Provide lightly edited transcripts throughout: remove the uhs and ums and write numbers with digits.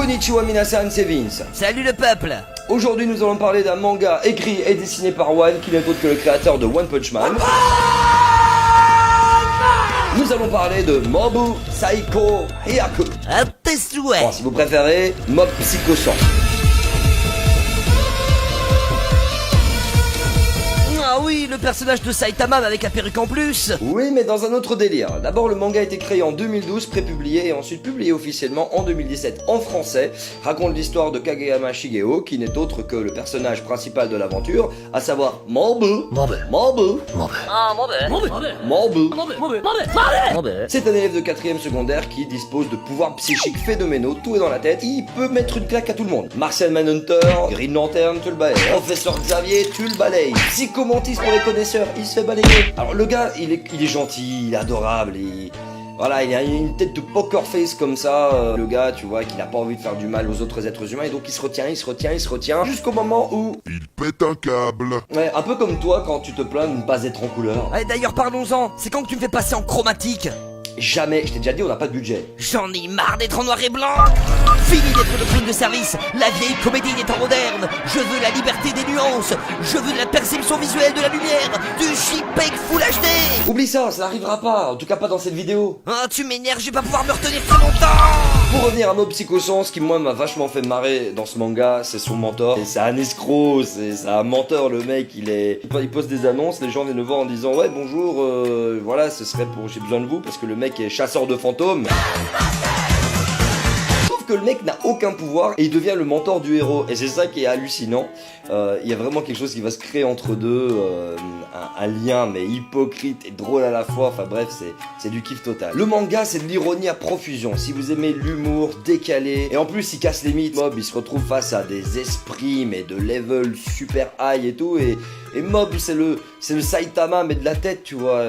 Konnichiwa minasan, c'est Vince. Salut le peuple. Aujourd'hui nous allons parler d'un manga écrit et dessiné par One, qui n'est autre que le créateur de One Punch Man. Nous allons parler de Mob Psycho 100. À tes souhaits. Bon, si vous préférez, Mob Psycho 100. Ah oui, le personnage de Saitama avec la perruque en plus. Oui, mais dans un autre délire. D'abord, le manga a été créé en 2012, prépublié et ensuite publié officiellement en 2017 en français. Raconte l'histoire de Kageyama Shigeo, qui n'est autre que le personnage principal de l'aventure, à savoir Mobu. C'est un élève de 4ème secondaire qui dispose de pouvoirs psychiques phénoménaux, tout est dans la tête, il peut mettre une claque à tout le monde. Martial Manhunter, Green Lantern, tu le balayes. Professeur Xavier, tu le balayes. Psychomantis pour les connaisseurs, il se fait balayer. Alors le gars, il est gentil, il est adorable, voilà, il a une tête de poker face comme ça, le gars, tu vois, qu'il a pas envie de faire du mal aux autres êtres humains, et donc il se retient, jusqu'au moment où... Il pète un câble. Ouais, un peu comme toi quand tu te plains de ne pas être en couleur. Ouais, d'ailleurs parlons-en, c'est quand que tu me fais passer en chromatique? Jamais, je t'ai déjà dit, on n'a pas de budget. J'en ai marre d'être en noir et blanc. Fini d'être le clown de service. La vieille comédie des temps modernes. Je veux la liberté des nuances. Je veux de la perception visuelle de la lumière. Du JPEG Full HD. Oublie ça n'arrivera pas, en tout cas pas dans cette vidéo. Ah, tu m'énerves, je vais pas pouvoir me retenir très longtemps. Pour revenir à Mob Psycho 100, ce qui moi m'a vachement fait marrer dans ce manga, c'est son mentor. Et c'est un escroc, c'est un menteur, le mec, il poste des annonces, les gens viennent le voir en disant ouais bonjour, voilà, ce serait pour j'ai besoin de vous parce que le mec est chasseur de fantômes. Sauf que le mec n'a aucun pouvoir et il devient le mentor du héros. Et c'est ça qui est hallucinant. Il y a vraiment quelque chose qui va se créer entre deux, un lien mais hypocrite et drôle à la fois. Enfin bref, c'est du kiff total. Le manga, c'est de l'ironie à profusion. Si vous aimez l'humour décalé, et en plus il casse les mythes, Mob il se retrouve face à des esprits mais de level super high et tout, et Mob c'est le Saitama mais de la tête, tu vois,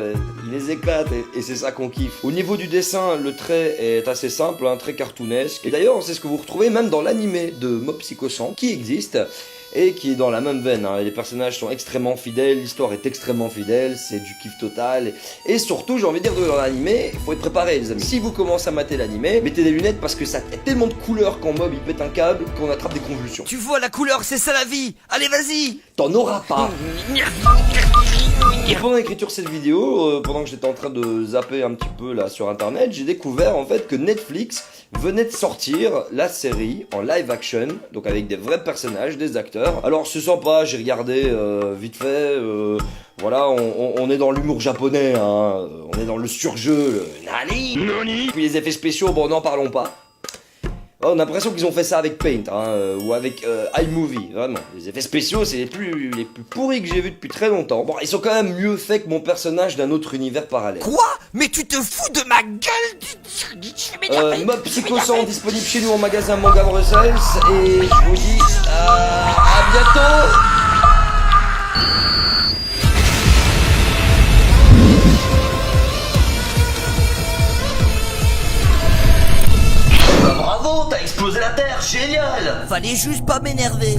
il les éclate et c'est ça qu'on kiffe. Au niveau du dessin, le trait est assez simple, hein, très cartoonesque, et d'ailleurs c'est ce que vous retrouvez même dans l'animé de Mob Psycho 100 qui existe et qui est dans la même veine, hein. Les personnages sont extrêmement fidèles, l'histoire est extrêmement fidèle, c'est du kiff total, et surtout j'ai envie de dire dans l'animé, il faut être préparé les amis. Si vous commencez à mater l'animé, mettez des lunettes parce que ça a tellement de couleurs quand Mob il pète un câble qu'on attrape des convulsions. Tu vois la couleur, c'est ça la vie. Allez vas-y. T'en auras pas. Et pendant l'écriture de cette vidéo, pendant que j'étais en train de zapper un petit peu là sur internet, j'ai découvert en fait que Netflix venait de sortir la série en live action, donc avec des vrais personnages, des acteurs. Alors c'est sympa, j'ai regardé vite fait, voilà, on est dans l'humour japonais, hein, on est dans le surjeu, le nani. Puis les effets spéciaux, bon n'en parlons pas. On a l'impression qu'ils ont fait ça avec Paint, hein, ou avec iMovie, vraiment. Les effets spéciaux, c'est les plus pourris que j'ai vus depuis très longtemps. Bon, ils sont quand même mieux faits que mon personnage d'un autre univers parallèle. Quoi? Mais tu te fous de ma gueule? Mob Psycho 100 disponible chez nous en magasin Manga Brussels, et je vous dis à bientôt. Bravo, t'as explosé la Terre, génial. Fallait juste pas m'énerver.